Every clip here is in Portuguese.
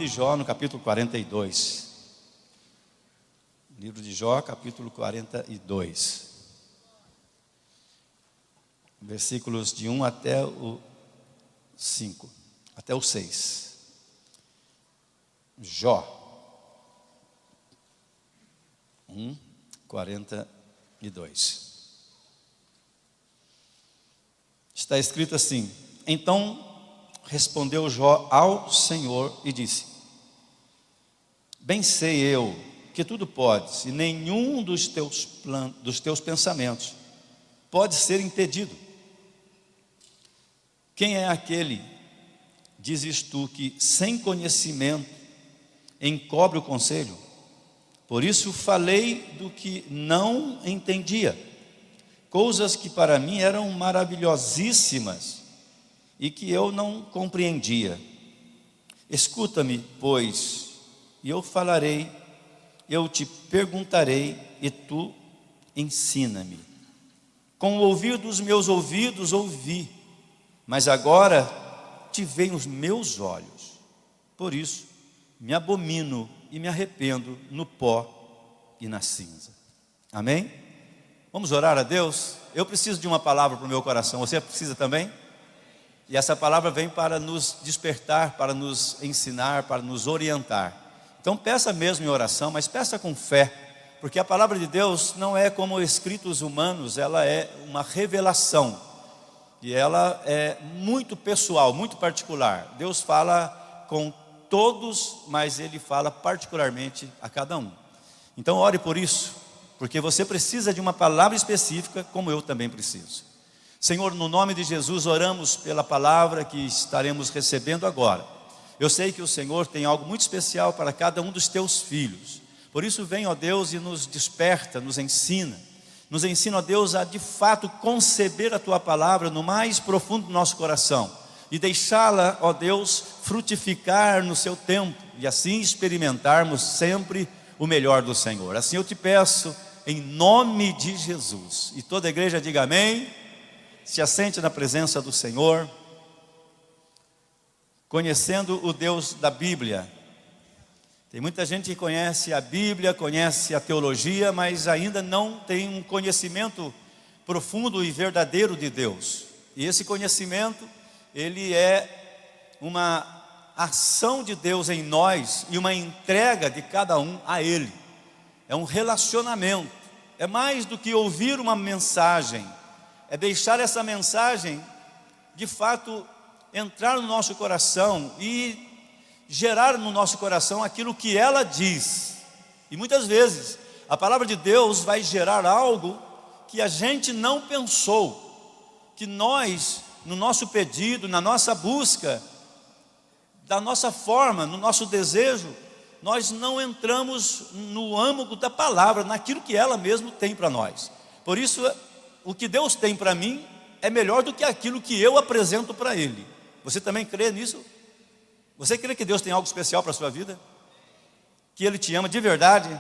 de Jó, no capítulo 42. Livro de Jó, capítulo 42. Versículos de 1 até o 5, até o 6. Jó 1, 42. Está escrito assim: então respondeu Jó ao Senhor e disse: bem sei eu que tudo podes, e nenhum dos teus pensamentos pode ser impedido. Quem é aquele, dizes tu, que sem conhecimento encobre o conselho? Por isso falei do que não entendia, coisas que para mim eram maravilhosíssimas e que eu não compreendia. Escuta-me, pois, e eu falarei, eu te perguntarei e tu ensina-me. Com o ouvir dos meus ouvidos ouvi, mas agora te veem os meus olhos. Por isso me abomino e me arrependo no pó e na cinza. Amém? Vamos orar a Deus? Eu preciso de uma palavra para o meu coração. Você precisa também? E essa palavra vem para nos despertar, para nos ensinar, para nos orientar. Então peça mesmo em oração, mas peça com fé, porque a palavra de Deus não é como escritos humanos, ela é uma revelação. E ela é muito pessoal, muito particular. Deus fala com todos, mas Ele fala particularmente a cada um. Então ore por isso, porque você precisa de uma palavra específica, como eu também preciso. Senhor, no nome de Jesus, oramos pela palavra que estaremos recebendo agora. Eu sei que o Senhor tem algo muito especial para cada um dos teus filhos. Por isso vem, ó Deus, e nos desperta, nos ensina. Nos ensina, ó Deus, a de fato conceber a tua palavra no mais profundo do nosso coração. E deixá-la, ó Deus, frutificar no seu tempo. E assim experimentarmos sempre o melhor do Senhor. Assim eu te peço, em nome de Jesus. E toda a igreja diga amém. Se assente na presença do Senhor. Conhecendo o Deus da Bíblia. Tem muita gente que conhece a Bíblia, conhece a teologia, mas ainda não tem um conhecimento profundo e verdadeiro de Deus. E esse conhecimento, ele é uma ação de Deus em nós e uma entrega de cada um a Ele. É um relacionamento. É mais do que ouvir uma mensagem. É deixar essa mensagem, de fato, entrar no nosso coração e gerar no nosso coração aquilo que ela diz. E muitas vezes a palavra de Deus vai gerar algo que a gente não pensou, que nós, no nosso pedido, na nossa busca, da nossa forma, no nosso desejo, nós não entramos no âmago da palavra, naquilo que ela mesma tem para nós. Por isso, o que Deus tem para mim é melhor do que aquilo que eu apresento para Ele. Você também crê nisso? Você crê que Deus tem algo especial para a sua vida? Que Ele te ama de verdade?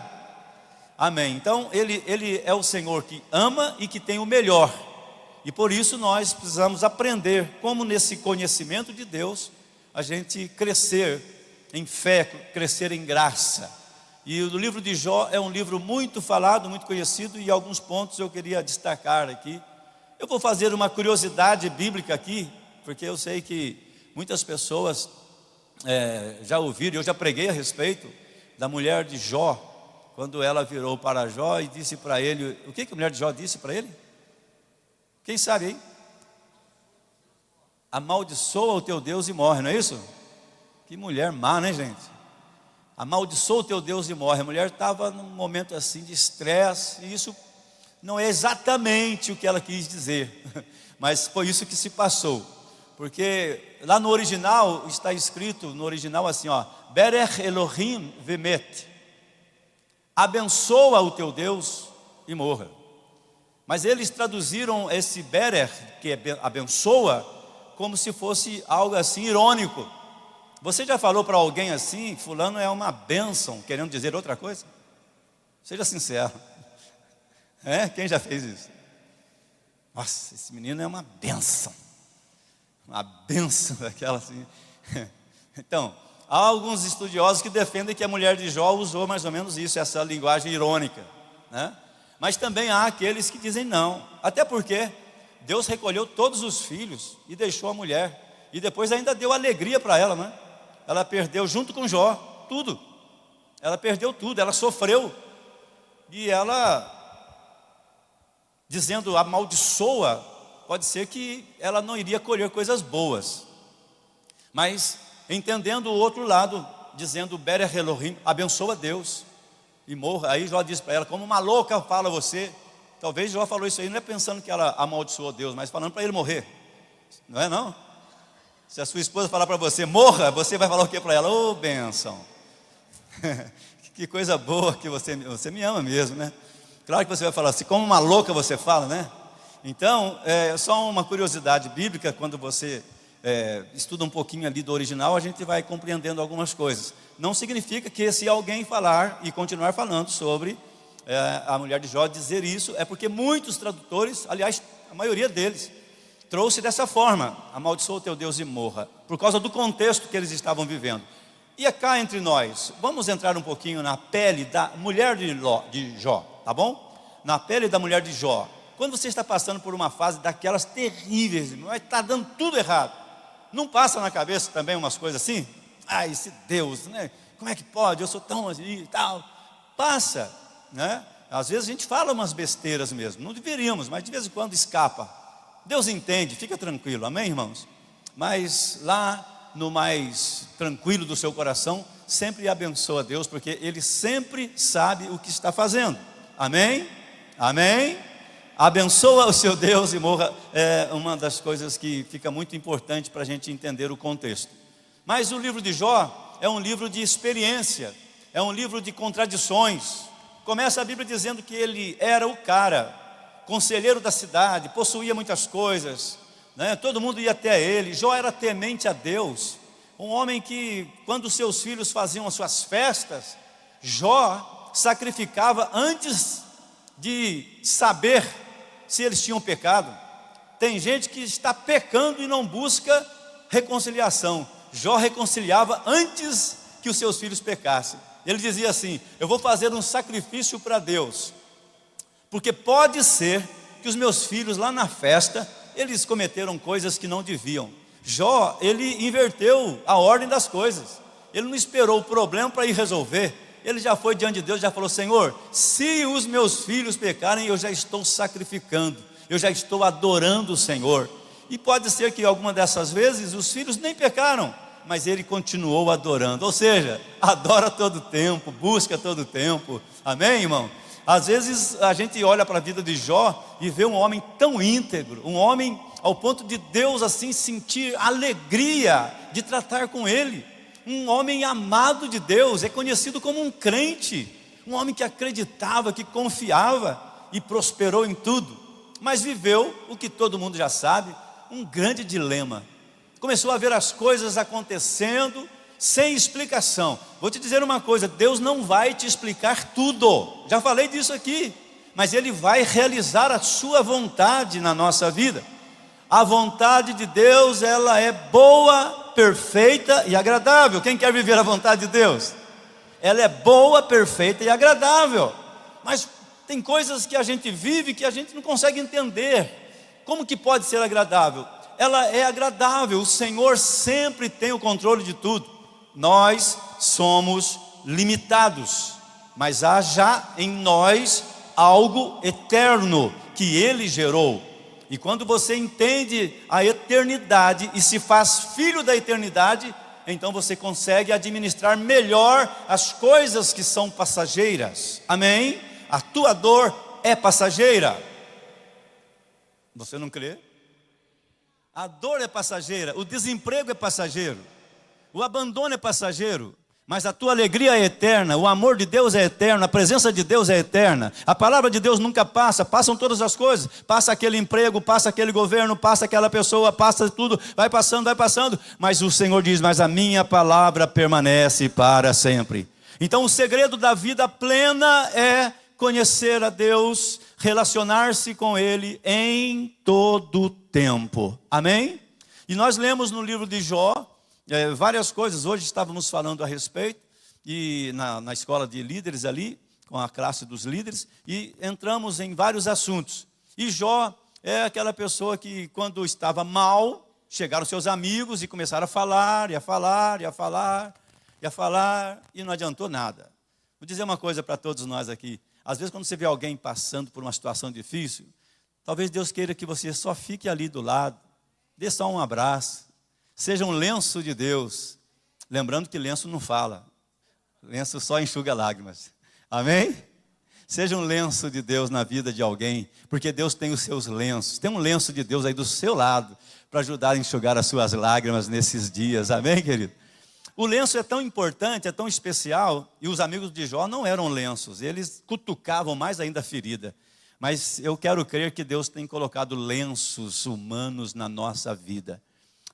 Amém. Então Ele é o Senhor que ama e que tem o melhor. E por isso nós precisamos aprender como nesse conhecimento de Deus a gente crescer em fé, crescer em graça. E o livro de Jó é um livro muito falado, muito conhecido, e alguns pontos eu queria destacar aqui. Eu vou fazer uma curiosidade bíblica aqui, porque eu sei que muitas pessoas já ouviram, eu já preguei a respeito da mulher de Jó, quando ela virou para Jó e disse para ele, o que a mulher de Jó disse para ele? Quem sabe aí? Amaldiçoa o teu Deus e morre, não é isso? Que mulher má, né, gente? Amaldiçoa o teu Deus e morre. A mulher estava num momento assim de estresse, e isso não é exatamente o que ela quis dizer, mas foi isso que se passou. Porque lá no original está escrito, no original assim, ó, Berech Elohim Vemet, abençoa o teu Deus e morra. Mas eles traduziram esse Berech, que é abençoa, como se fosse algo assim irônico. Você já falou para alguém assim, fulano é uma bênção, querendo dizer outra coisa? Seja sincero. Quem já fez isso? Nossa, esse menino é uma bênção. Uma bênção daquela assim. Então, Há alguns estudiosos que defendem que a mulher de Jó usou mais ou menos isso, essa linguagem irônica, né? Mas também há aqueles que dizem não, até porque Deus recolheu todos os filhos e deixou a mulher, e depois ainda deu alegria para ela, né? Ela perdeu junto com Jó tudo, ela perdeu tudo, ela sofreu, e ela, dizendo amaldiçoa, pode ser que ela não iria colher coisas boas, mas entendendo o outro lado, dizendo Berech Elohim, abençoa Deus e morra. Aí Jó diz para ela, como uma louca fala você. Talvez Jó falou isso aí, não é pensando que ela amaldiçoou Deus, mas falando para ele morrer, não é não? Se a sua esposa falar para você, morra, você vai falar o que para ela? Ô, bênção, que coisa boa que você me ama mesmo, né? Claro que você vai falar assim, como uma louca você fala, né? Então, só uma curiosidade bíblica, quando você estuda um pouquinho ali do original, a gente vai compreendendo algumas coisas. Não significa que se alguém falar e continuar falando sobre a mulher de Jó dizer isso, é porque muitos tradutores, aliás, a maioria deles, trouxe dessa forma, amaldiçoa o teu Deus e morra, por causa do contexto que eles estavam vivendo. E cá entre nós, vamos entrar um pouquinho na pele da mulher de Jó, tá bom? Na pele da mulher de Jó. Quando você está passando por uma fase daquelas terríveis, está dando tudo errado, não passa na cabeça também umas coisas assim? Ah, esse Deus, né? Como é que pode? Eu sou tão assim e tal. Passa, né? Às vezes a gente fala umas besteiras mesmo, não deveríamos, mas de vez em quando escapa. Deus entende, fica tranquilo, amém, irmãos? Mas lá no mais tranquilo do seu coração, sempre abençoa Deus, porque Ele sempre sabe o que está fazendo, amém? Amém? Abençoa o seu Deus e morra, é uma das coisas que fica muito importante para a gente entender o contexto. Mas o livro de Jó é um livro de experiência, é um livro de contradições. Começa a Bíblia dizendo que ele era o cara, conselheiro da cidade, possuía muitas coisas, né? Todo mundo ia até ele. Jó era temente a Deus, um homem que, quando seus filhos faziam as suas festas, Jó sacrificava antes de saber se eles tinham pecado. Tem gente que está pecando e não busca reconciliação. Jó reconciliava antes que os seus filhos pecassem. Ele dizia assim, eu vou fazer um sacrifício para Deus, porque pode ser que os meus filhos lá na festa, eles cometeram coisas que não deviam. Jó, ele inverteu a ordem das coisas. Ele não esperou o problema para ir resolver. Ele já foi diante de Deus, já falou, Senhor, se os meus filhos pecarem, eu já estou sacrificando, eu já estou adorando o Senhor. E pode ser que alguma dessas vezes os filhos nem pecaram, mas ele continuou adorando. Ou seja, adora todo tempo, busca todo tempo, amém, irmão? Às vezes a gente olha para a vida de Jó e vê um homem tão íntegro, um homem ao ponto de Deus assim sentir alegria de tratar com ele. Um homem amado de Deus, é conhecido como um crente, um homem que acreditava, que confiava e prosperou em tudo, mas viveu o que todo mundo já sabe, um grande dilema. Começou a ver as coisas acontecendo sem explicação. Vou te dizer uma coisa, Deus não vai te explicar tudo, já falei disso aqui, mas Ele vai realizar a sua vontade na nossa vida. A vontade de Deus, ela é boa, perfeita e agradável. Quem quer viver a vontade de Deus? Ela é boa, perfeita e agradável. Mas tem coisas que a gente vive que a gente não consegue entender. Como que pode ser agradável? Ela é agradável, o Senhor sempre tem o controle de tudo. Nós somos limitados, mas há já em nós algo eterno que Ele gerou. E quando você entende a eternidade e se faz filho da eternidade, então você consegue administrar melhor as coisas que são passageiras, amém? A tua dor é passageira, você não crê? A dor é passageira, o desemprego é passageiro, o abandono é passageiro, mas a tua alegria é eterna, o amor de Deus é eterno, a presença de Deus é eterna, a palavra de Deus nunca passa, passam todas as coisas, passa aquele emprego, passa aquele governo, passa aquela pessoa, passa tudo, vai passando, mas o Senhor diz, mas a minha palavra permanece para sempre. Então o segredo da vida plena é conhecer a Deus, relacionar-se com Ele em todo o tempo, amém? E nós lemos no livro de Jó, várias coisas. Hoje estávamos falando a respeito, e na escola de líderes ali, com a classe dos líderes, e entramos em vários assuntos. E Jó é aquela pessoa que, quando estava mal, chegaram seus amigos e começaram a falar, e a falar, e a falar, e a falar, e não adiantou nada. Vou dizer uma coisa para todos nós aqui. Às vezes, quando você vê alguém passando por uma situação difícil, talvez Deus queira que você só fique ali do lado, dê só um abraço, seja um lenço de Deus. Lembrando que lenço não fala, lenço só enxuga lágrimas. Amém? Seja um lenço de Deus na vida de alguém, porque Deus tem os seus lenços. Tem um lenço de Deus aí do seu lado, para ajudar a enxugar as suas lágrimas nesses dias. Amém, querido? O lenço é tão importante, é tão especial, e os amigos de Jó não eram lenços, eles cutucavam mais ainda a ferida. Mas eu quero crer que Deus tem colocado lenços humanos na nossa vida.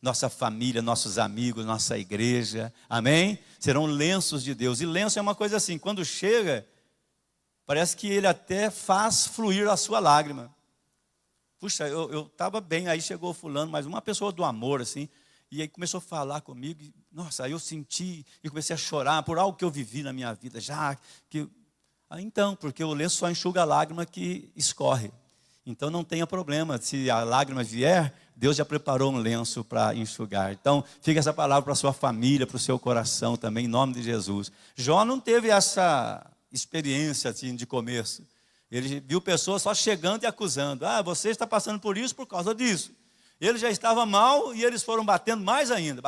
Nossa família, nossos amigos, nossa igreja, amém? Serão lenços de Deus. E lenço é uma coisa assim, quando chega, parece que ele até faz fluir a sua lágrima. Puxa, eu estava bem, aí chegou fulano, mas uma pessoa do amor, assim, e aí começou a falar comigo, e, nossa, aí eu senti, e comecei a chorar por algo que eu vivi na minha vida, já que... Então, porque o lenço só enxuga a lágrima que escorre. Então não tenha problema, se a lágrima vier, Deus já preparou um lenço para enxugar. Então, fica essa palavra para a sua família, para o seu coração também, em nome de Jesus. Jó não teve essa experiência assim, de começo. Ele viu pessoas só chegando e acusando. Ah, você está passando por isso por causa disso. Ele já estava mal e eles foram batendo mais ainda,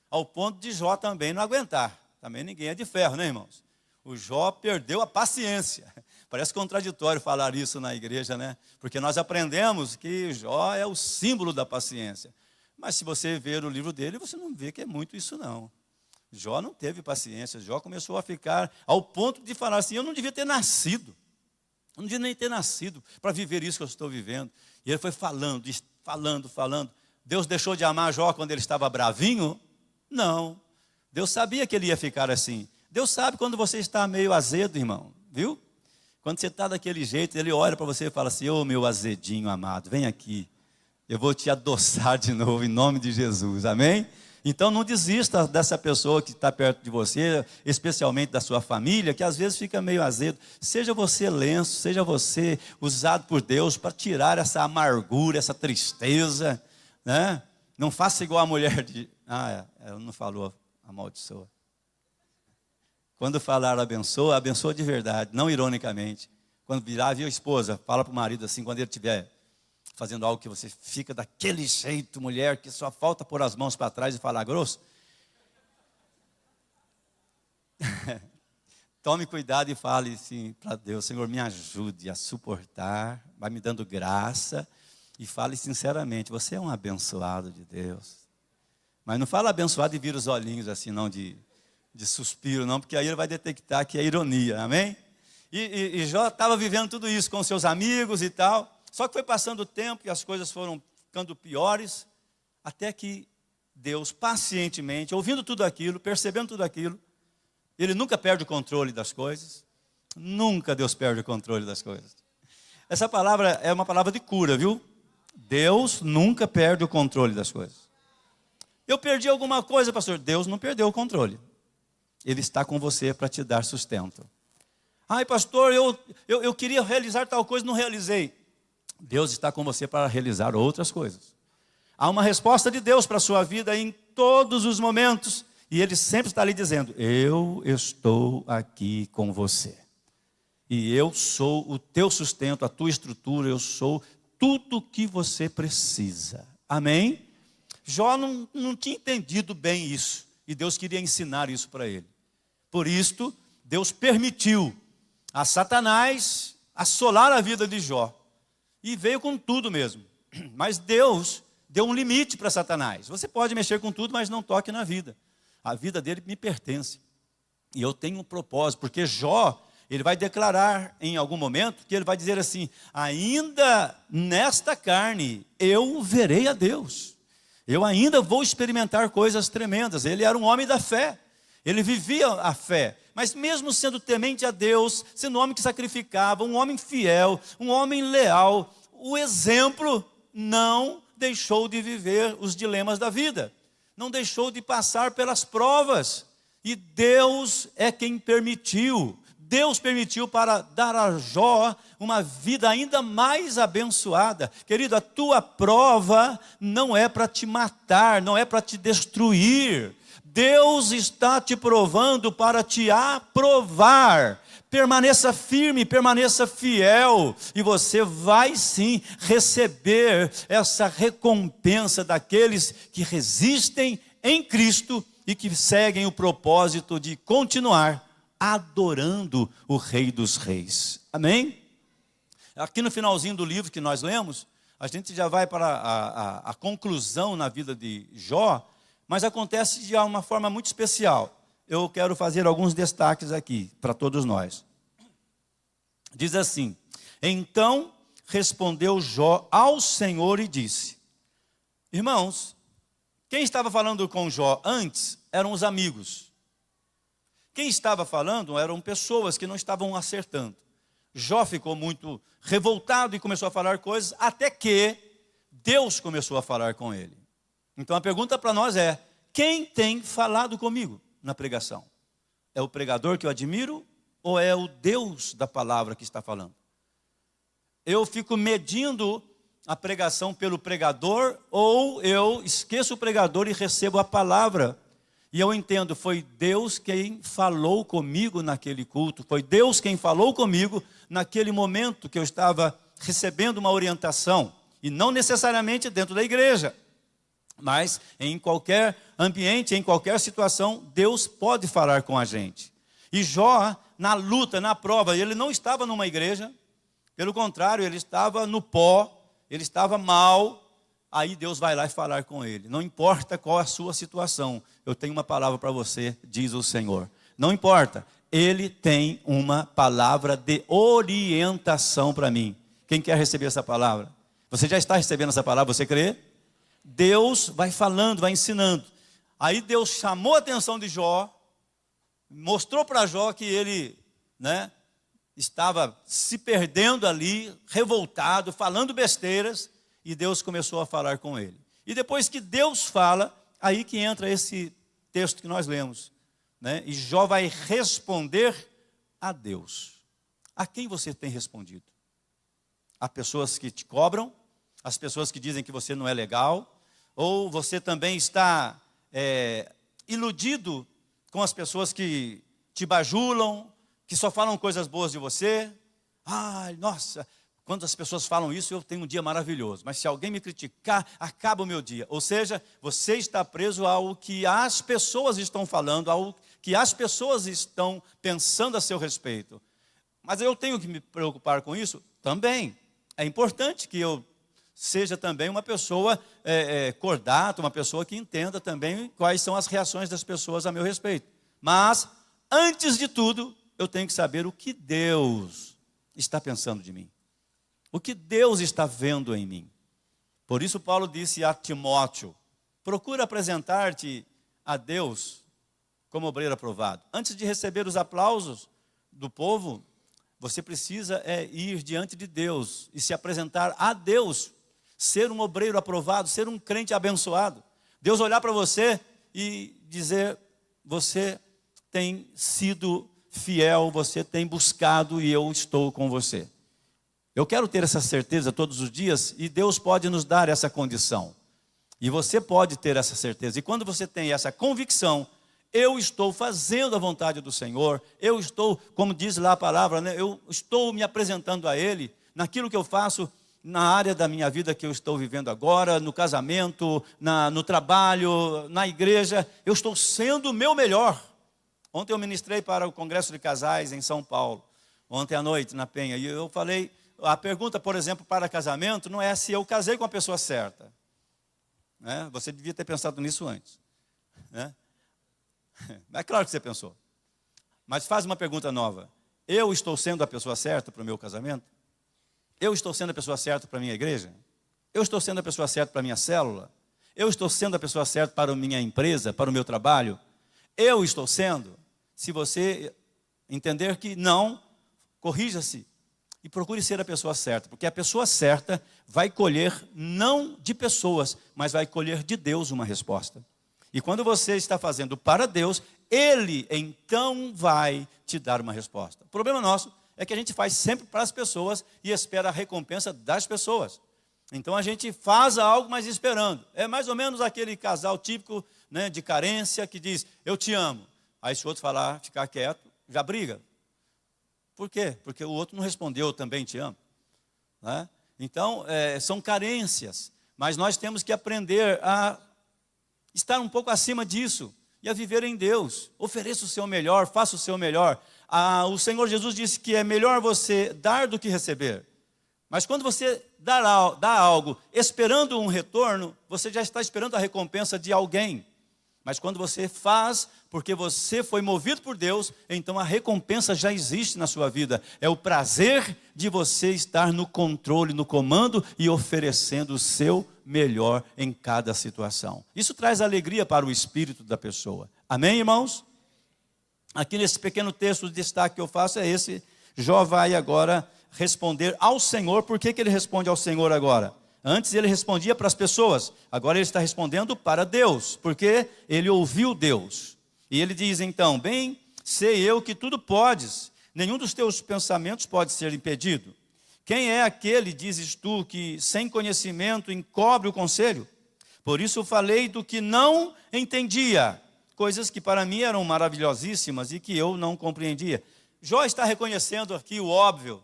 ao ponto de Jó também não aguentar. Também ninguém é de ferro, né, irmãos? O Jó perdeu a paciência. Parece contraditório falar isso na igreja, né? Porque nós aprendemos que Jó é o símbolo da paciência. Mas se você ver o livro dele, você não vê que é muito isso não. Jó não teve paciência. Jó começou a ficar ao ponto de falar assim, eu não devia ter nascido. Eu não devia nem ter nascido para viver isso que eu estou vivendo. E ele foi falando. Deus deixou de amar Jó quando ele estava bravinho? Não. Deus sabia que ele ia ficar assim. Deus sabe quando você está meio azedo, irmão, viu? Quando você está daquele jeito, ele olha para você e fala assim, ô meu azedinho amado, vem aqui, eu vou te adoçar de novo em nome de Jesus, amém? Então não desista dessa pessoa que está perto de você, especialmente da sua família, que às vezes fica meio azedo. Seja você lenço, seja você usado por Deus para tirar essa amargura, essa tristeza, né? Não faça igual a mulher de... ela não falou amaldiçoa. Quando falar abençoa, abençoa de verdade, não ironicamente. Quando virar, viu a esposa, fala para o marido assim, quando ele estiver fazendo algo que você fica daquele jeito, mulher, que só falta pôr as mãos para trás e falar grosso. Tome cuidado e fale assim para Deus, Senhor, me ajude a suportar, vai me dando graça, e fale sinceramente, você é um abençoado de Deus. Mas não fala abençoado e vira os olhinhos assim, não de suspiro, não, porque aí ele vai detectar que é ironia, amém? E Jó estava vivendo tudo isso com seus amigos e tal, só que foi passando o tempo e as coisas foram ficando piores, até que Deus pacientemente, ouvindo tudo aquilo, percebendo tudo aquilo, ele nunca perde o controle das coisas, nunca Deus perde o controle das coisas. Essa palavra é uma palavra de cura, viu? Deus nunca perde o controle das coisas. Eu perdi alguma coisa, pastor? Deus não perdeu o controle. Ele está com você para te dar sustento. Ai, pastor, eu queria realizar tal coisa, não realizei. Deus está com você para realizar outras coisas. Há uma resposta de Deus para a sua vida em todos os momentos. E Ele sempre está ali dizendo, eu estou aqui com você. E eu sou o teu sustento, a tua estrutura, eu sou tudo o que você precisa. Amém? Jó não tinha entendido bem isso. E Deus queria ensinar isso para ele. Por isto, Deus permitiu a Satanás assolar a vida de Jó. E veio com tudo mesmo. Mas Deus deu um limite para Satanás. Você pode mexer com tudo, mas não toque na vida. A vida dele me pertence. E eu tenho um propósito, porque Jó, ele vai declarar em algum momento, que ele vai dizer assim, ainda nesta carne eu verei a Deus. Eu ainda vou experimentar coisas tremendas. Ele era um homem da fé. Ele vivia a fé. Mas mesmo sendo temente a Deus, sendo um homem que sacrificava, um homem fiel, um homem leal, o exemplo não deixou de viver os dilemas da vida. não deixou de passar pelas provas. E Deus é quem permitiu. Deus permitiu para dar a Jó uma vida ainda mais abençoada. Querido, a tua prova não é para te matar, não é para te destruir. Deus está te provando para te aprovar. Permaneça firme, permaneça fiel, e você vai sim receber essa recompensa daqueles que resistem em Cristo e que seguem o propósito de continuar adorando o Rei dos Reis. Amém? Aqui no finalzinho do livro que nós lemos, a gente já vai para a conclusão na vida de Jó, mas acontece de uma forma muito especial. Eu quero fazer alguns destaques aqui para todos nós. Diz assim: então respondeu Jó ao Senhor e disse. Irmãos, quem estava falando com Jó antes eram os amigos. Quem estava falando eram pessoas que não estavam acertando. Jó ficou muito revoltado e começou a falar coisas, até que Deus começou a falar com ele. Então a pergunta para nós é: quem tem falado comigo na pregação? É o pregador que eu admiro ou é o Deus da palavra que está falando? Eu fico medindo a pregação pelo pregador, ou eu esqueço o pregador e recebo a palavra? E eu entendo, foi Deus quem falou comigo naquele culto, foi Deus quem falou comigo naquele momento que eu estava recebendo uma orientação, e não necessariamente dentro da igreja, mas em qualquer ambiente, em qualquer situação, Deus pode falar com a gente. E Jó, na luta, na prova, ele não estava numa igreja, pelo contrário, ele estava no pó, ele estava mal. Aí Deus vai lá e falar com ele. Não importa qual a sua situação, eu tenho uma palavra para você, diz o Senhor. Não importa, Ele tem uma palavra de orientação para mim. Quem quer receber essa palavra? Você já está recebendo essa palavra, você crê? Deus vai falando, vai ensinando. Aí Deus chamou a atenção de Jó, mostrou para Jó que ele, estava se perdendo ali, revoltado, falando besteiras. E Deus começou a falar com ele. E depois que Deus fala, aí que entra esse texto que nós lemos. E Jó vai responder a Deus. A quem você tem respondido? Há pessoas que te cobram, as pessoas que dizem que você não é legal, ou você também está iludido com as pessoas que te bajulam, que só falam coisas boas de você. Ai, nossa, quando as pessoas falam isso, eu tenho um dia maravilhoso. Mas se alguém me criticar, acaba o meu dia. Ou seja, você está preso ao que as pessoas estão falando, ao que as pessoas estão pensando a seu respeito. Mas eu tenho que me preocupar com isso? Também. É importante que eu seja também uma pessoa cordata, uma pessoa que entenda também quais são as reações das pessoas a meu respeito. Mas, antes de tudo, eu tenho que saber o que Deus está pensando de mim. O que Deus está vendo em mim. Por isso Paulo disse a Timóteo: procura apresentar-te a Deus como obreiro aprovado. Antes de receber os aplausos do povo, você precisa ir diante de Deus e se apresentar a Deus, ser um obreiro aprovado, ser um crente abençoado. Deus olhar para você e dizer: você tem sido fiel, você tem buscado e eu estou com você. Eu quero ter essa certeza todos os dias, e Deus pode nos dar essa condição. E você pode ter essa certeza. E quando você tem essa convicção, eu estou fazendo a vontade do Senhor, eu estou, como diz lá a palavra, eu estou me apresentando a Ele, naquilo que eu faço na área da minha vida que eu estou vivendo agora, no casamento, no trabalho, na igreja, eu estou sendo o meu melhor. Ontem eu ministrei para o Congresso de Casais em São Paulo, ontem à noite na Penha, e eu falei, a pergunta, por exemplo, para casamento, não é se eu casei com a pessoa certa. Você devia ter pensado nisso antes. É claro que você pensou. Mas faz uma pergunta nova. Eu estou sendo a pessoa certa para o meu casamento? Eu estou sendo a pessoa certa para a minha igreja? Eu estou sendo a pessoa certa para a minha célula? Eu estou sendo a pessoa certa para a minha empresa, para o meu trabalho? Eu estou sendo? Se você entender que não, corrija-se e procure ser a pessoa certa, porque a pessoa certa vai colher não de pessoas, mas vai colher de Deus uma resposta. E quando você está fazendo para Deus, Ele então vai te dar uma resposta. O problema nosso é que a gente faz sempre para as pessoas e espera a recompensa das pessoas. Então a gente faz algo, mas esperando. É mais ou menos aquele casal típico, né, de carência que diz, eu te amo. Aí se o outro falar, ficar quieto, já briga. Por quê? Porque o outro não respondeu, eu também te amo. Né? Então, são carências. Mas nós temos que aprender a estar um pouco acima disso e a viver em Deus. Ofereça o seu melhor, faça o seu melhor. O Senhor Jesus disse que é melhor você dar do que receber. Mas quando você dá algo esperando um retorno, você já está esperando a recompensa de alguém. Mas quando você faz porque você foi movido por Deus, então a recompensa já existe na sua vida. É o prazer de você estar no controle, no comando e oferecendo o seu melhor em cada situação. Isso traz alegria para o espírito da pessoa. Amém, irmãos? Aqui nesse pequeno texto, o destaque que eu faço é esse. Jó vai agora responder ao Senhor. Por que ele responde ao Senhor agora? Antes ele respondia para as pessoas, agora ele está respondendo para Deus, porque ele ouviu Deus. E ele diz então, bem, sei eu que tudo podes, nenhum dos teus pensamentos pode ser impedido. Quem é aquele, dizes tu, que sem conhecimento encobre o conselho? Por isso eu falei do que não entendia, coisas que para mim eram maravilhosíssimas e que eu não compreendia. Jó está reconhecendo aqui o óbvio.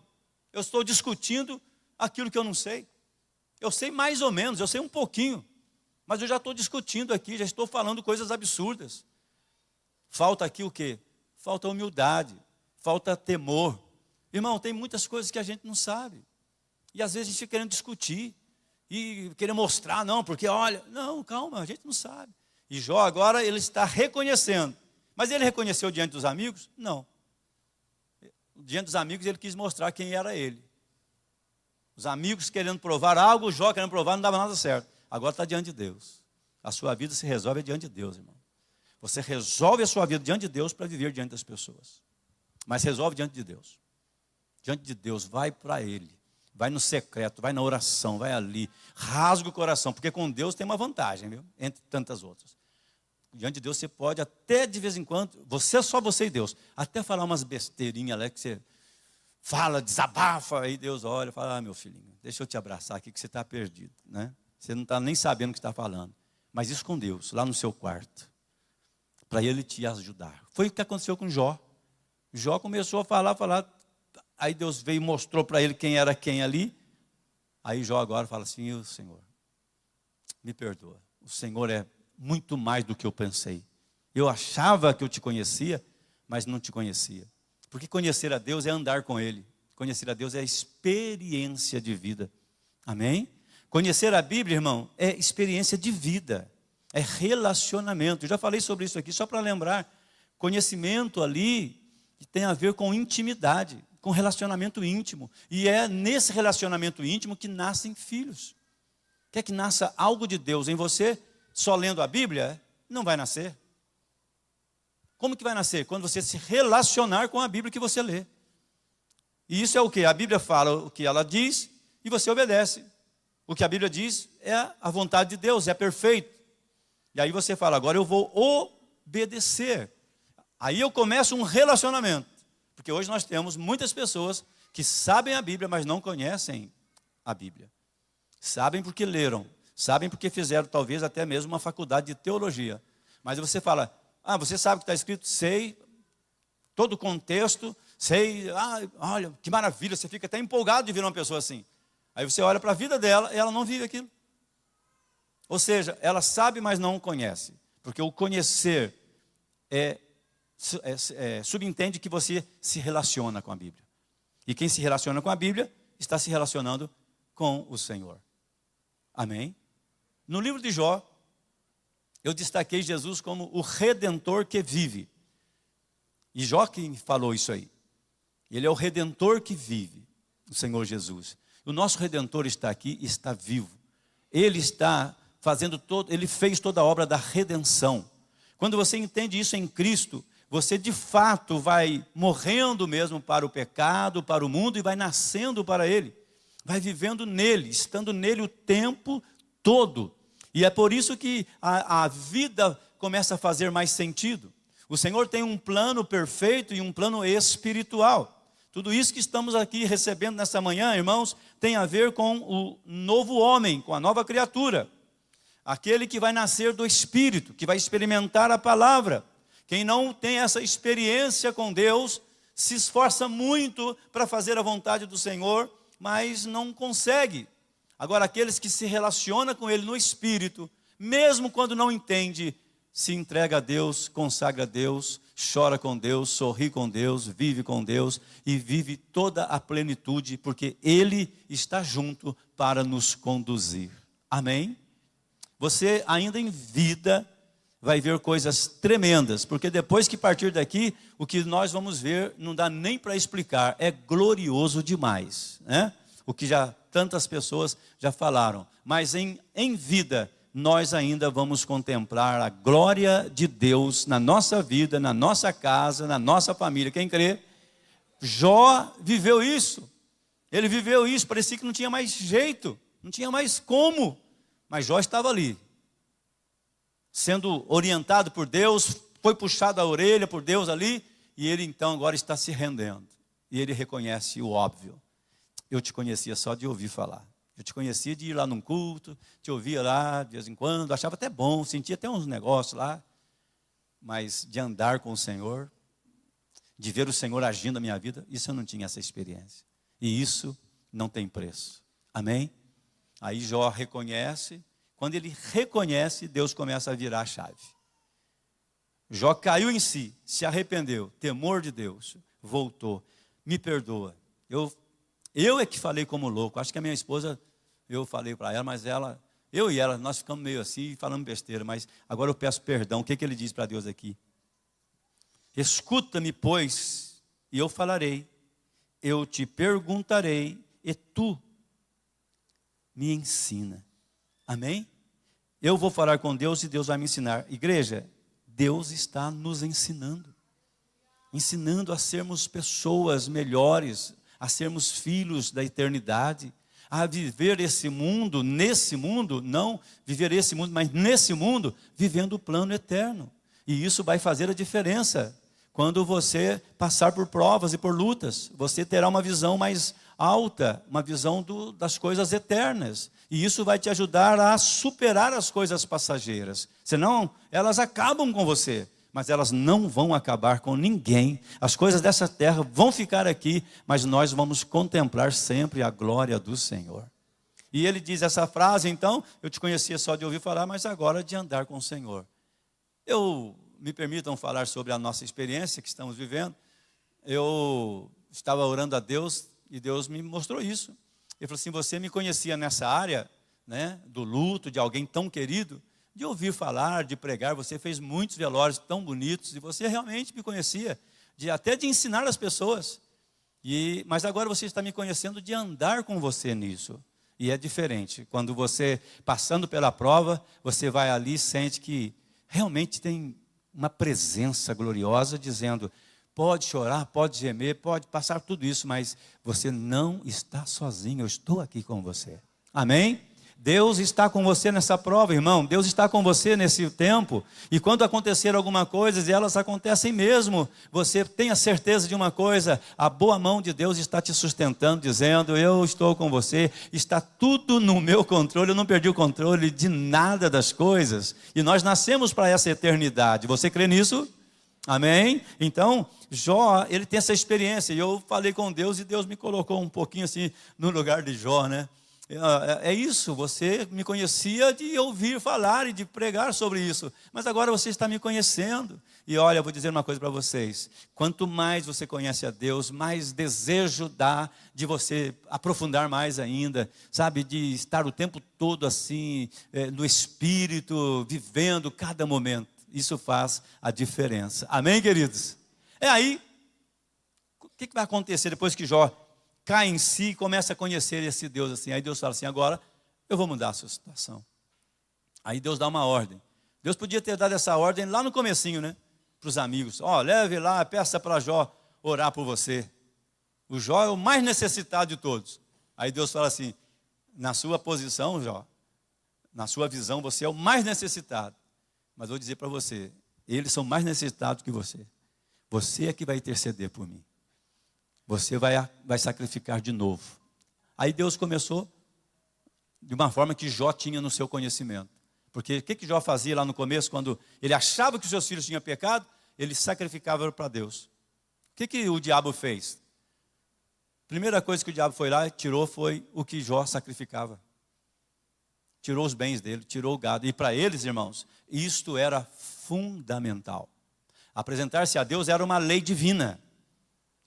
Eu estou discutindo aquilo que eu não sei. Eu sei mais ou menos, eu sei um pouquinho, mas eu já estou discutindo aqui, já estou falando coisas absurdas. Falta aqui o quê? Falta humildade, falta temor. Irmão, tem muitas coisas que a gente não sabe. E às vezes a gente fica querendo discutir e querer mostrar, não, porque olha, não, calma, a gente não sabe. E Jó agora ele está reconhecendo. Mas ele reconheceu diante dos amigos? Não. Diante dos amigos ele quis mostrar quem era ele. Os amigos querendo provar algo, Jó querendo provar, não dava nada certo. Agora está diante de Deus. A sua vida se resolve diante de Deus, irmão. Você resolve a sua vida diante de Deus para viver diante das pessoas. Mas resolve diante de Deus. Diante de Deus, vai para Ele. Vai no secreto, vai na oração, vai ali. Rasga o coração, porque com Deus tem uma vantagem, viu? Entre tantas outras. Diante de Deus você pode até de vez em quando, só você e Deus, até falar umas besteirinhas lá que você fala, desabafa, aí Deus olha e fala, meu filhinho, deixa eu te abraçar aqui que você está perdido, né? Você não está nem sabendo o que está falando. Mas isso com Deus, lá no seu quarto, para Ele te ajudar. Foi o que aconteceu com Jó. Jó começou a falar, aí Deus veio e mostrou para ele quem era quem ali. Aí Jó agora fala assim, o Senhor, me perdoa, o Senhor é muito mais do que eu pensei. Eu achava que eu te conhecia, mas não te conhecia. Porque conhecer a Deus é andar com Ele. Conhecer a Deus é experiência de vida. Amém? Conhecer a Bíblia, irmão, é experiência de vida. É relacionamento. Eu já falei sobre isso aqui, só para lembrar. Conhecimento ali tem a ver com intimidade, com relacionamento íntimo. E é nesse relacionamento íntimo que nascem filhos. Quer que nasça algo de Deus em você, só lendo a Bíblia? Não vai nascer. Como que vai nascer? Quando você se relacionar com a Bíblia que você lê. E isso é o que? A Bíblia fala o que ela diz e você obedece. O que a Bíblia diz é a vontade de Deus, é perfeito. E aí você fala, agora eu vou obedecer. Aí eu começo um relacionamento. Porque hoje nós temos muitas pessoas que sabem a Bíblia, mas não conhecem a Bíblia. Sabem porque leram, sabem porque fizeram talvez até mesmo uma faculdade de teologia. Mas você fala, você sabe o que está escrito? Sei, todo o contexto, sei, olha, que maravilha, você fica até empolgado de ver uma pessoa assim. Aí você olha para a vida dela e ela não vive aquilo. Ou seja, ela sabe, mas não conhece. Porque o conhecer subentende que você se relaciona com a Bíblia. E quem se relaciona com a Bíblia, está se relacionando com o Senhor. Amém? No livro de Jó, eu destaquei Jesus como o Redentor que vive. E Jó que falou isso aí. Ele é o Redentor que vive, o Senhor Jesus. O nosso Redentor está aqui e está vivo. Ele está ele fez toda a obra da redenção. Quando você entende isso em Cristo, você de fato vai morrendo mesmo para o pecado, para o mundo e vai nascendo para Ele. Vai vivendo nele, estando nele o tempo todo. E é por isso que a vida começa a fazer mais sentido. O Senhor tem um plano perfeito e um plano espiritual. Tudo isso que estamos aqui recebendo nessa manhã, irmãos, tem a ver com o novo homem, com a nova criatura. Aquele que vai nascer do Espírito, que vai experimentar a palavra. Quem não tem essa experiência com Deus, se esforça muito para fazer a vontade do Senhor, mas não consegue. Agora, aqueles que se relacionam com Ele no Espírito, mesmo quando não entende, se entrega a Deus, consagra a Deus, chora com Deus, sorri com Deus, vive com Deus e vive toda a plenitude, porque Ele está junto para nos conduzir. Amém? Você ainda em vida vai ver coisas tremendas, porque depois que partir daqui, o que nós vamos ver não dá nem para explicar, é glorioso demais, né? O que já tantas pessoas já falaram, mas em vida, nós ainda vamos contemplar a glória de Deus na nossa vida, na nossa casa, na nossa família. Quem crê? Jó viveu isso. Ele viveu isso, parecia que não tinha mais jeito, não tinha mais como. Mas Jó estava ali, sendo orientado por Deus, foi puxado a orelha por Deus ali, e ele então agora está se rendendo. E ele reconhece o óbvio. Eu te conhecia só de ouvir falar. Eu te conhecia de ir lá num culto, te ouvia lá de vez em quando, achava até bom, sentia até uns negócios lá, mas de andar com o Senhor, de ver o Senhor agindo na minha vida, isso eu não tinha essa experiência. E isso não tem preço. Amém? Aí Jó reconhece, quando ele reconhece, Deus começa a virar a chave. Jó caiu em si, se arrependeu, temor de Deus, voltou, me perdoa. Eu é que falei como louco, acho que a minha esposa, eu falei para ela, mas eu e ela, nós ficamos meio assim, falando besteira, mas agora eu peço perdão. O que ele diz para Deus aqui? Escuta-me, pois, e eu falarei, eu te perguntarei, e tu me ensina. Amém? Eu vou falar com Deus e Deus vai me ensinar. Igreja, Deus está nos ensinando a sermos pessoas melhores, a sermos filhos da eternidade, a viver esse mundo, nesse mundo, não viver esse mundo, mas nesse mundo, vivendo o plano eterno. E isso vai fazer a diferença. Quando você passar por provas e por lutas, você terá uma visão mais alta, uma visão das coisas eternas. E isso vai te ajudar a superar as coisas passageiras. Senão, elas acabam com você. Mas elas não vão acabar com ninguém. As coisas dessa terra vão ficar aqui, mas nós vamos contemplar sempre a glória do Senhor. E ele diz essa frase, então, eu te conhecia só de ouvir falar, mas agora de andar com o Senhor. Me permitam falar sobre a nossa experiência que estamos vivendo. Eu estava orando a Deus e Deus me mostrou isso. Ele falou assim, você me conhecia nessa área, né, do luto, de alguém tão querido, de ouvir falar, de pregar, você fez muitos velórios tão bonitos, e você realmente me conhecia, até de ensinar as pessoas, mas agora você está me conhecendo de andar com você nisso, e é diferente, quando você, passando pela prova, você vai ali e sente que realmente tem uma presença gloriosa, dizendo, pode chorar, pode gemer, pode passar tudo isso, mas você não está sozinho, eu estou aqui com você, amém? Deus está com você nessa prova, irmão. Deus está com você nesse tempo. E quando acontecer alguma coisa, e elas acontecem mesmo, você tenha certeza de uma coisa, a boa mão de Deus está te sustentando, dizendo, eu estou com você, está tudo no meu controle, eu não perdi o controle de nada das coisas. E nós nascemos para essa eternidade. Você crê nisso? Amém? Então, Jó, ele tem essa experiência. E eu falei com Deus e Deus me colocou um pouquinho assim no lugar de Jó, né? É isso, você me conhecia de ouvir falar e de pregar sobre isso, mas agora você está me conhecendo. E olha, eu vou dizer uma coisa para vocês, quanto mais você conhece a Deus, mais desejo dá de você aprofundar mais ainda, sabe, de estar o tempo todo assim, no Espírito, vivendo cada momento. Isso faz a diferença, amém, queridos? Aí, o que vai acontecer depois que Jó cai em si e começa a conhecer esse Deus assim? Aí Deus fala assim, agora eu vou mudar a sua situação. Aí Deus dá uma ordem. Deus podia ter dado essa ordem lá no comecinho, né? Para os amigos. Leve lá, peça para Jó orar por você. O Jó é o mais necessitado de todos. Aí Deus fala assim, na sua posição, Jó, na sua visão, você é o mais necessitado. Mas vou dizer para você, eles são mais necessitados que você. Você é que vai interceder por mim. Você vai sacrificar de novo. Aí Deus começou de uma forma que Jó tinha no seu conhecimento. Porque o que Jó fazia lá no começo, quando ele achava que os seus filhos tinham pecado, ele sacrificava para Deus. O que o diabo fez? Primeira coisa que o diabo foi lá e tirou foi o que Jó sacrificava. Tirou os bens dele, tirou o gado. E para eles, irmãos, isto era fundamental. Apresentar-se a Deus era uma lei divina.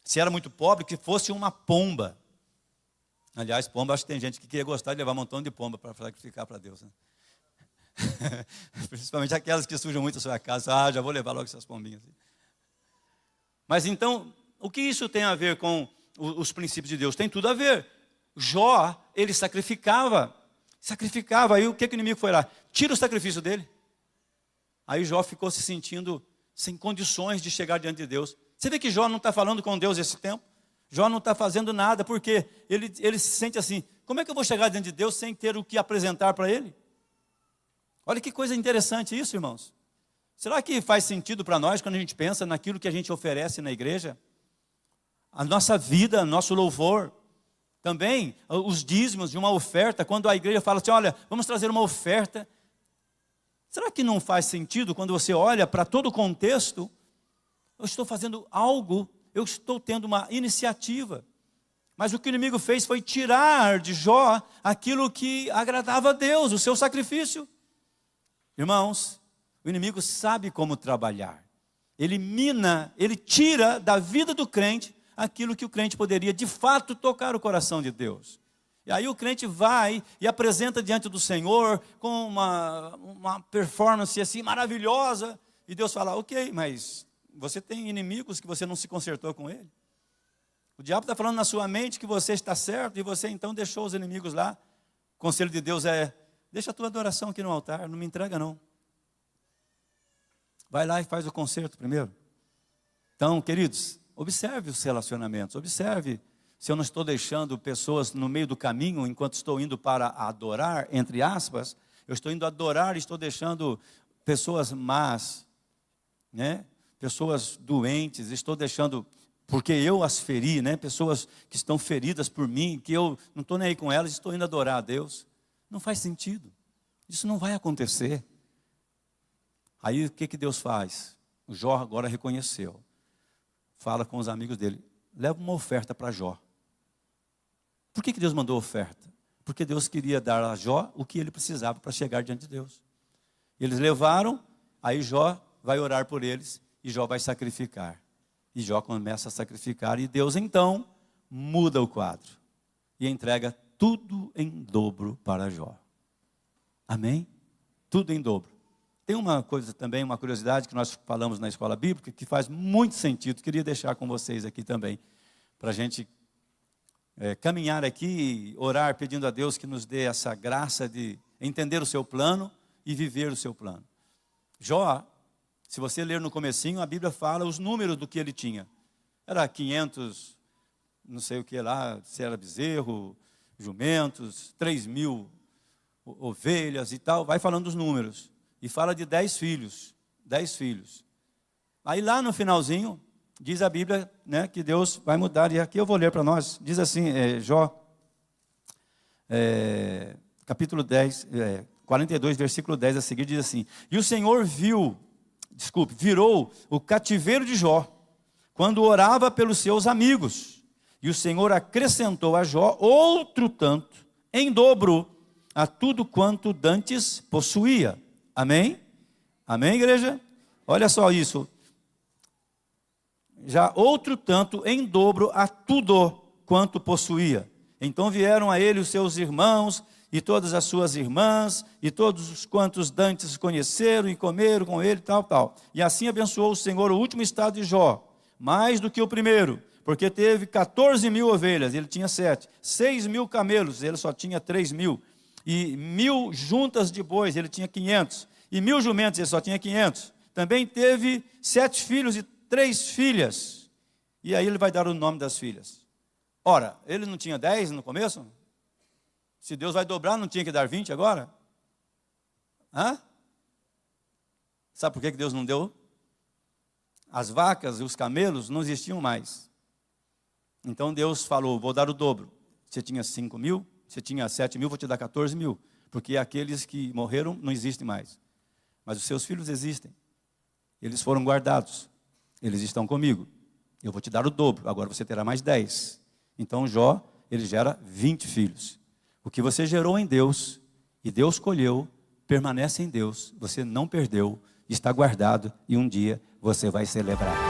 Se era muito pobre, que fosse uma pomba. Aliás, pomba, acho que tem gente que queria gostar de levar um montão de pomba para sacrificar para Deus, né? Principalmente aquelas que sujam muito a sua casa. Já vou levar logo essas pombinhas. Mas então, o que isso tem a ver com os princípios de Deus? Tem tudo a ver. Jó, ele sacrificava. Aí o que o inimigo foi lá? Tira o sacrifício dele. Aí Jó ficou se sentindo sem condições de chegar diante de Deus. Você vê que Jó não está falando com Deus esse tempo? Jó não está fazendo nada, porque ele se sente assim, como é que eu vou chegar diante de Deus sem ter o que apresentar para Ele? Olha que coisa interessante isso, irmãos. Será que faz sentido para nós quando a gente pensa naquilo que a gente oferece na igreja? A nossa vida, nosso louvor. Também os dízimos de uma oferta, quando a igreja fala assim, olha, vamos trazer uma oferta. Será que não faz sentido quando você olha para todo o contexto? Eu estou fazendo algo, eu estou tendo uma iniciativa. Mas o que o inimigo fez foi tirar de Jó aquilo que agradava a Deus, o seu sacrifício. Irmãos, o inimigo sabe como trabalhar. Ele mina, ele tira da vida do crente aquilo que o crente poderia de fato tocar o coração de Deus. E aí o crente vai e apresenta diante do Senhor com uma performance assim maravilhosa. E Deus fala, ok, mas você tem inimigos que você não se consertou com ele. O diabo está falando na sua mente que você está certo e você então deixou os inimigos lá. O conselho de Deus é, deixa a tua adoração aqui no altar, não me entrega não. Vai lá e faz o conserto primeiro. Então, queridos, observe os relacionamentos, observe se eu não estou deixando pessoas no meio do caminho, enquanto estou indo para adorar, entre aspas, eu estou indo adorar e estou deixando pessoas más, né? Pessoas doentes, estou deixando, porque eu as feri, né? Pessoas que estão feridas por mim, que eu não estou nem aí com elas, estou indo adorar a Deus. Não faz sentido, isso não vai acontecer. Aí o que Deus faz? O Jó agora reconheceu, fala com os amigos dele, leva uma oferta para Jó. Por que Deus mandou oferta? Porque Deus queria dar a Jó o que ele precisava para chegar diante de Deus. Eles levaram, aí Jó vai orar por eles e Jó vai sacrificar. E Jó começa a sacrificar e Deus então muda o quadro e entrega tudo em dobro para Jó. Amém? Tudo em dobro. Tem uma coisa também, uma curiosidade que nós falamos na escola bíblica que faz muito sentido, queria deixar com vocês aqui também, para a gente caminhar aqui, orar pedindo a Deus que nos dê essa graça de entender o seu plano e viver o seu plano. Jó, se você ler no comecinho, a Bíblia fala os números do que ele tinha. Era 500, não sei o que lá, se era bezerro, jumentos, 3.000 ovelhas e tal, vai falando os números. E fala de 10 filhos, 10 filhos. Aí lá no finalzinho, diz a Bíblia, né, que Deus vai mudar, e aqui eu vou ler para nós, diz assim, Jó, capítulo 10, 42, versículo 10 a seguir, diz assim, e o Senhor virou o cativeiro de Jó, quando orava pelos seus amigos, e o Senhor acrescentou a Jó outro tanto, em dobro, a tudo quanto dantes possuía. Amém? Amém, igreja? Olha só isso. Já outro tanto em dobro a tudo quanto possuía. Então vieram a ele os seus irmãos e todas as suas irmãs e todos os quantos dantes conheceram e comeram com ele, tal. E assim abençoou o Senhor o último estado de Jó, mais do que o primeiro, porque teve 14.000 ovelhas, ele tinha 7, 6.000 camelos, ele só tinha 3.000, e 1.000 juntas de bois, ele tinha 500, e 1.000 jumentos, ele só tinha 500. Também teve 7 filhos e 3 filhas, e aí ele vai dar o nome das filhas. Ora, ele não tinha 10 no começo? Se Deus vai dobrar, não tinha que dar 20 agora? Hã? Sabe por que Deus não deu? As vacas e os camelos não existiam mais. Então Deus falou, vou dar o dobro. Você tinha 5.000, você tinha 7.000, vou te dar 14.000. Porque aqueles que morreram não existem mais. Mas os seus filhos existem. Eles foram guardados. Eles estão comigo. Eu vou te dar o dobro, agora você terá mais 10. Então Jó, ele gera 20 filhos. O que você gerou em Deus, e Deus colheu, permanece em Deus. Você não perdeu, está guardado, e um dia você vai celebrar.